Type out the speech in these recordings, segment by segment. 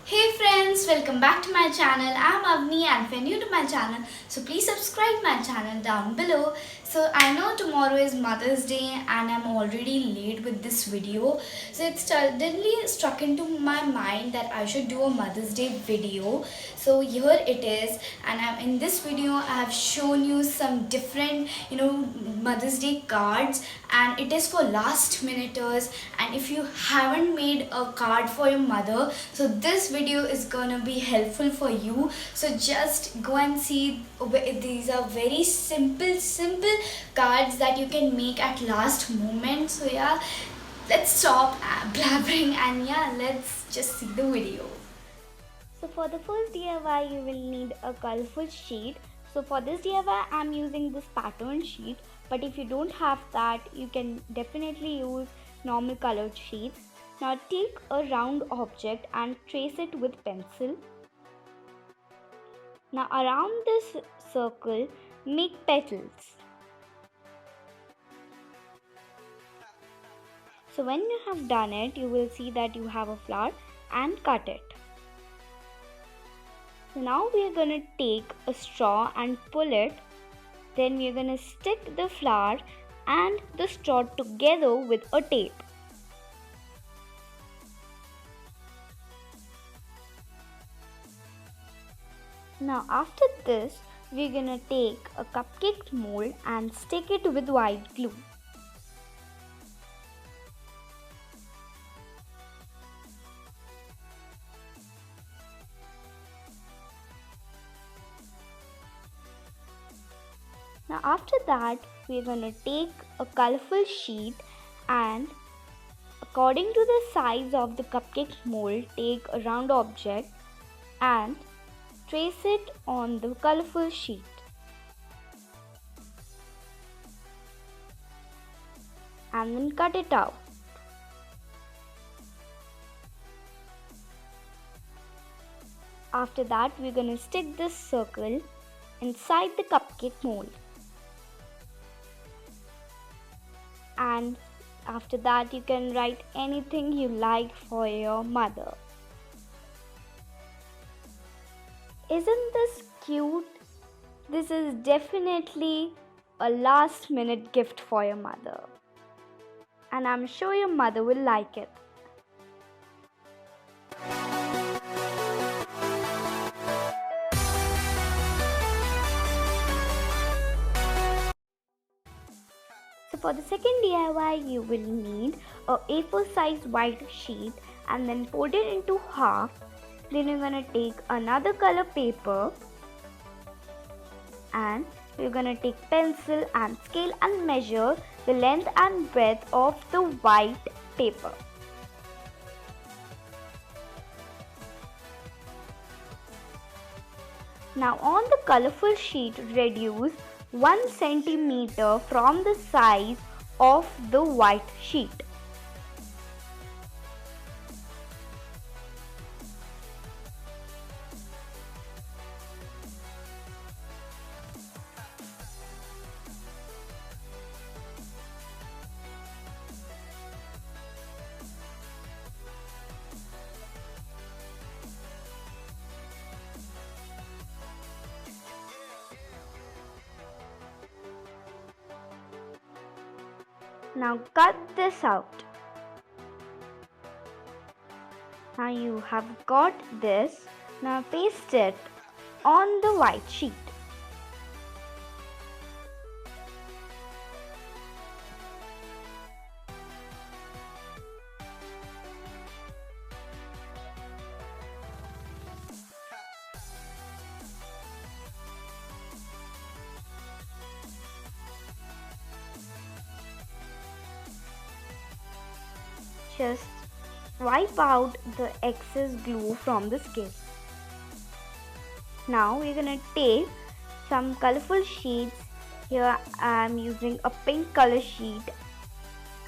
Hey friends, welcome back to my channel. I'm Avni, and if you're new to my channel, so please subscribe my channel down below. So I know tomorrow is Mother's Day and I'm already late with this video. So it suddenly struck into my mind that I should do a Mother's Day video. So here it is, and in this video I have shown you some different Mother's Day cards, and it is for last minuters. And if you haven't made a card for your mother, so this video is gonna be helpful for you. So just go and see. These are very simple cards that you can make at last moment. So yeah, let's stop blabbering and yeah, let's just see the video. So for the first DIY you will need a colorful sheet. So for this DIY I'm using this pattern sheet, but if you don't have that you can definitely use normal colored sheets. Now take a round object and trace it with pencil. Now around this circle make petals. So when you have done it, you will see that you have a flower and cut it. So now we are going to take a straw and pull it. Then we are going to stick the flower and the straw together with a tape. Now after this, we are going to take a cupcake mold and stick it with white glue. Now after that, we are going to take a colorful sheet and according to the size of the cupcake mold, take a round object and trace it on the colorful sheet. And then cut it out. After that, we're going to stick this circle inside the cupcake mold. And after that, you can write anything you like for your mother. Isn't this cute? This is definitely a last minute gift for your mother. And I'm sure your mother will like it. So for the second DIY, you will need a A4 size white sheet and then fold it into half. Then you're going to take another color paper and you're going to take pencil and scale and measure the length and breadth of the white paper. Now on the colorful sheet, reduce 1 centimeter from the size of the white sheet. Now cut this out. Now you have got this. Now paste it on the white sheet. Just wipe out the excess glue from the skin. Now we're gonna take some colorful sheets. Here I am using a pink color sheet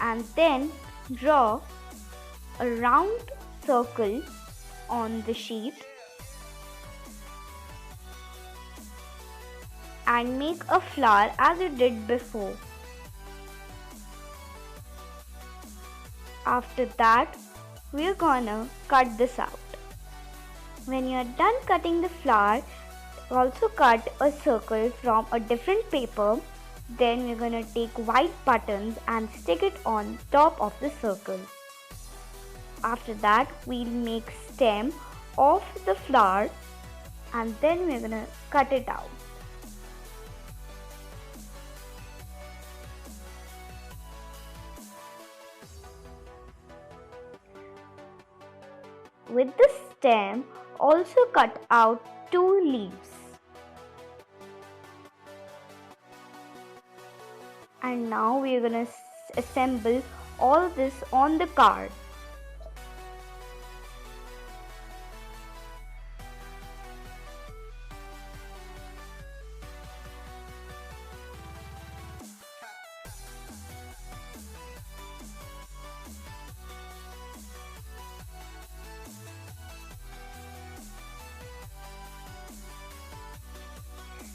and then draw a round circle on the sheet and make a flower as you did before. After that, we're gonna cut this out. When you are done cutting the flower, also cut a circle from a different paper. Then we're gonna take white buttons and stick it on top of the circle. After that, we'll make stem of the flower and then we're gonna cut it out. With the stem, also cut out 2 leaves. And now we're gonna assemble all this on the card.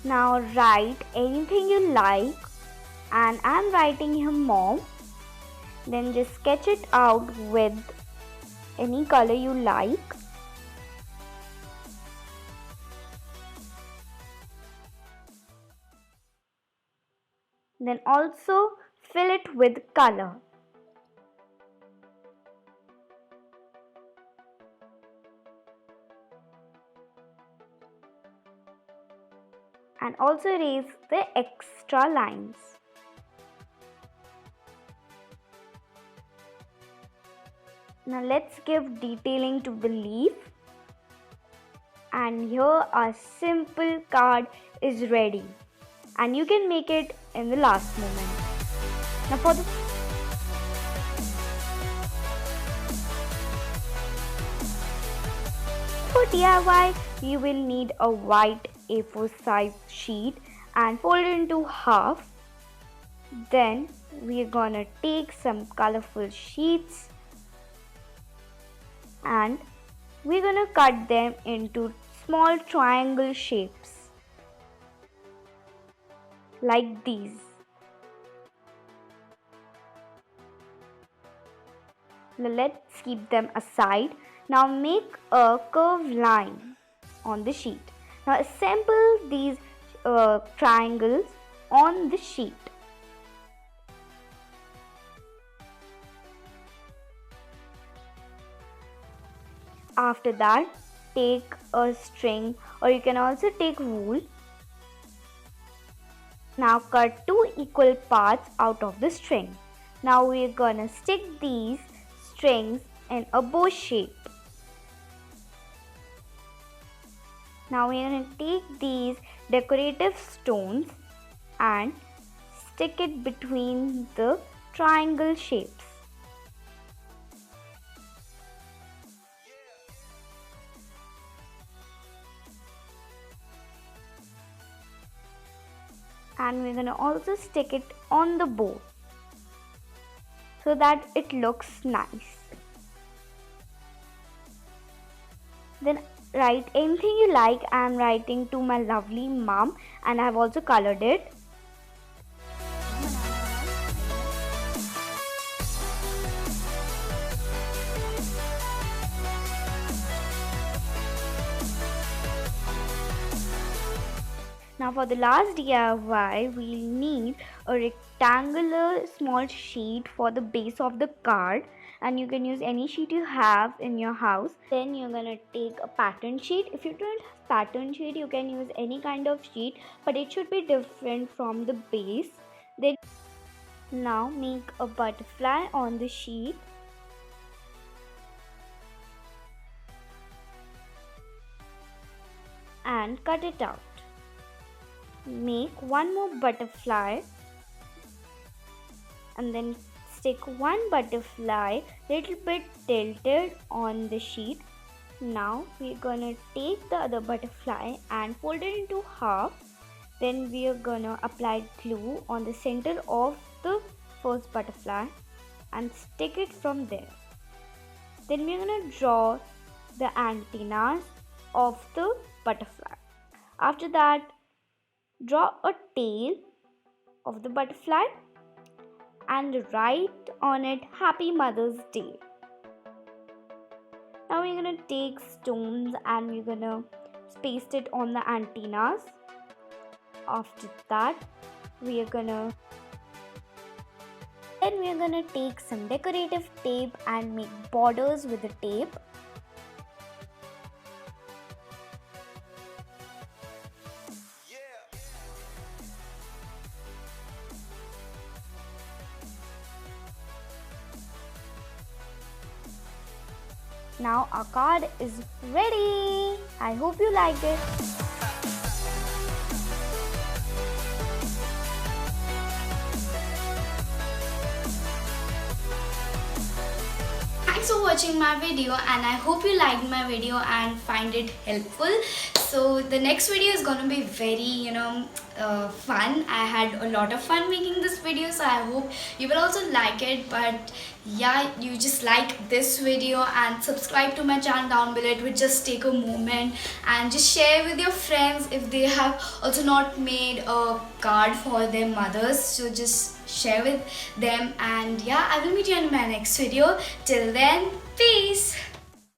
Now write anything you like, and I'm writing here mom. Then just sketch it out with any color you like. Then also fill it with color. And also erase the extra lines. Now let's give detailing to the leaf. And here our simple card is ready. And you can make it in the last moment. Now for DIY, you will need a white A4 size sheet and fold it into half. Then we're gonna take some colorful sheets and we're gonna cut them into small triangle shapes like these. Now let's keep them aside. Now make a curved line on the sheet. Now assemble these triangles on the sheet. After that, take a string or you can also take wool. Now cut 2 equal parts out of the string. Now we're gonna stick these strings in a bow shape. Now we're going to take these decorative stones and stick it between the triangle shapes. And we're going to also stick it on the bow so that it looks nice. Then write anything you like. I'm writing to my lovely mom and I've also colored it. Now for the last DIY, we'll need a rectangular small sheet for the base of the card, and you can use any sheet you have in your house. Then you're gonna take a pattern sheet. If you don't have pattern sheet, you can use any kind of sheet, but it should be different from the base. Then now make a butterfly on the sheet. And cut it out. Make one more butterfly and then stick one butterfly little bit tilted on the sheet. Now we're gonna take the other butterfly and fold it into half. Then we are gonna apply glue on the center of the first butterfly and stick it from there. Then we're gonna draw the antennas of the butterfly. After that, draw a tail of the butterfly and write on it Happy Mother's Day. Now we're gonna take stones and we're gonna paste it on the antennas. After that, we are gonna take some decorative tape and make borders with the tape. Now our card is ready. I hope you liked it. Thanks for watching my video, and I hope you liked my video and find it helpful. So the next video is gonna be very fun. I had a lot of fun making this video, so I hope you will also like it. But yeah, you just like this video and subscribe to my channel down below. It would just take a moment, and just share with your friends if they have also not made a card for their mothers. So just share with them, and yeah, I will meet you in my next video. Till then, peace.